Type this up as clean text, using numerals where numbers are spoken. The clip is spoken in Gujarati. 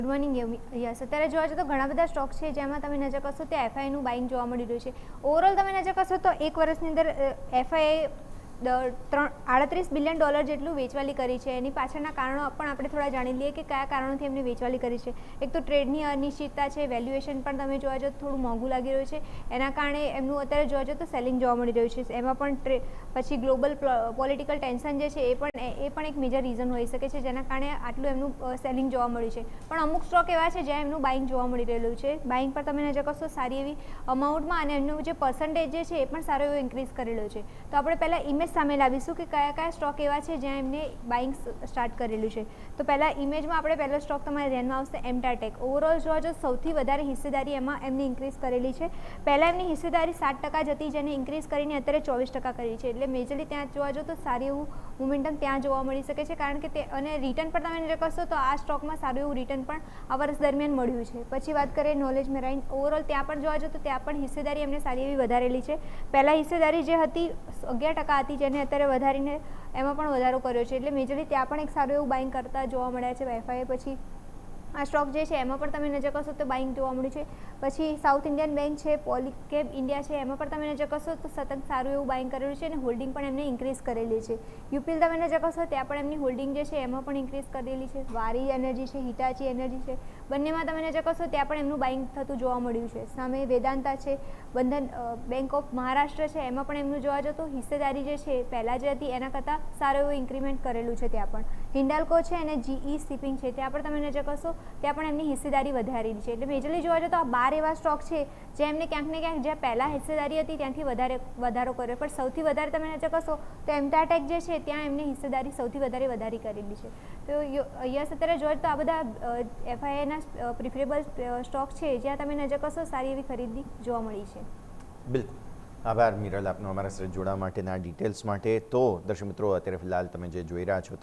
Good morning yes. અત્યારે જોવા જઈએ તો ઘણા બધા સ્ટોક છે જેમાં તમે નજર કરશો તો એફઆઈનું બાઇંગ જોવા મળી રહ્યું છે. ઓવરઓલ તમે નજર કરશો તો એક વર્ષની અંદર એફઆઈએ $38 બિલિયન જેટલું વેચવાલી કરી છે. એની પાછળના કારણો પણ આપણે થોડા જાણી લઈએ કે કયા કારણોથી એમને વેચવાલી કરી છે. એક તો ટ્રેડની અનિશ્ચિતતા છે, વેલ્યુએશન પણ તમે જોવા જાઓ થોડું મોંઘું લાગી રહ્યું છે, એના કારણે એમનું અત્યારે જોવા જાઓ તો સેલિંગ જોવા મળી રહ્યું છે. એમાં પણ પછી ગ્લોબલ પોલિટિકલ ટેન્શન જે છે એ પણ એક મેજર રીઝન હોઈ શકે છે જેના કારણે આટલું એમનું સેલિંગ જોવા મળ્યું છે. પણ અમુક સ્ટોક એવા છે જ્યાં એમનું બાઇંગ જોવા મળી રહેલું છે. બાઇંગ પર તમે નજર કરશો સારી એવી અમાઉન્ટમાં અને એમનું જે પર્સન્ટેજ જે છે એ પણ સારો એવો ઇન્ક્રીઝ કરેલો છે. તો આપણે પહેલાં ઇમેજ સામે લાવીશું કે કયા કયા સ્ટોક એવા છે જ્યાં એમને બાઇંગ સ્ટાર્ટ કરેલું છે. તો પહેલાં ઇમેજમાં આપણે પહેલો સ્ટોક તમારે ધ્યાનમાં આવશે એમટાટેક. ઓવરઓલ જોવા જો સૌથી વધારે હિસ્સેદારી એમાં એમની ઇન્ક્રીઝ કરેલી છે. પહેલાં એમની હિસ્સેદારી 7% જ હતી જેને ઇન્ક્રીઝ કરીને અત્યારે 24% કરી છે. એટલે મેજરલી ત્યાં જોવા જો તો સારી એવું મોમેન્ટમ ત્યાં જોવા મળી શકે છે કારણ કે તે અને રિટર્ન પર તમે નજર કરશો તો આ સ્ટોકમાં સારું એવું રિટર્ન પણ આ વર્ષ દરમિયાન મળ્યું છે. પછી વાત કરીએ નોલેજ મેરાઇન. ઓવરઓલ ત્યાં પણ જોવા જો તો ત્યાં પણ હિસ્સેદારી એમને સારી એવી વધારેલી છે. પહેલાં હિસ્સેદારી જે હતી 11% હતી જેને અત્યારે વધારીને એમાં પણ વધારો કર્યો છે. એટલે મેજરલી ત્યાં પણ એક સારું એવું બાઇંગ કરતા જોવા મળ્યા છે એફઆઈએ. પછી આ સ્ટોક જે છે એમાં પણ તમે નજર કરશો તો બાઇંગ જોવા મળ્યું છે. પછી સાઉથ ઇન્ડિયન બેંક છે, પોલીકેબ ઇન્ડિયા છે, એમાં પણ તમે નજર કરશો તો સતત સારું એવું બાઇંગ કરેલું છે અને હોલ્ડિંગ પણ એમને ઇન્ક્રીઝ કરેલી છે. યુપીએલ તમે નજર કરશો ત્યાં પણ એમની હોલ્ડિંગ જે છે એમાં પણ ઇન્ક્રીઝ કરેલી છે. વારી એનર્જી છે, હિટાચી એનર્જી છે, બંનેમાં તમે નજર કરશો ત્યાં પણ એમનું બાઇંગ થતું જોવા મળ્યું છે. સામે વેદાંતા છે, બંધન બેંક ઓફ મહારાષ્ટ્ર છે, એમાં પણ એમનું જોવા જતો હિસ્સેદારી જે છે પહેલાં જે હતી એના કરતાં સારું એવું ઇન્ક્રીમેન્ટ કરેલું છે. ત્યાં પણ હિન્ડાલ્કો છે અને જીઈ શિપિંગ છે ત્યાં પણ તમે નજર કરશો ત્યાં પણ એમની હિસ્સેદારી વધારેલી છે. એટલે મેજરલી જોવા જતો આ 12 એવા સ્ટોક છે જે એમને ક્યાંક ને ક્યાંક જ્યાં પહેલાં હિસ્સેદારી હતી ત્યાંથી વધારો કર્યો. પણ સૌથી વધારે તમે નજર કરશો તો એમટાટેક જે છે ત્યાં એમની હિસ્સેદારી સૌથી વધારી કરેલી છે. તો યસ અત્યારે જોઈએ તો આ બધા એફઆઈઆઈના પ્રિફરેબલ સ્ટોક છે જ્યાં તમે નજર કરશો સારી એવી ખરીદી જોવા મળી છે. બિલકુલ આભાર મિરલ આપનો અમારા સાથે જોડાવા માટેના ડિટેલ્સ માટે. તો દર્શક મિત્રો અત્યારે ફિલહાલ તમે જે જોઈ રહ્યા છો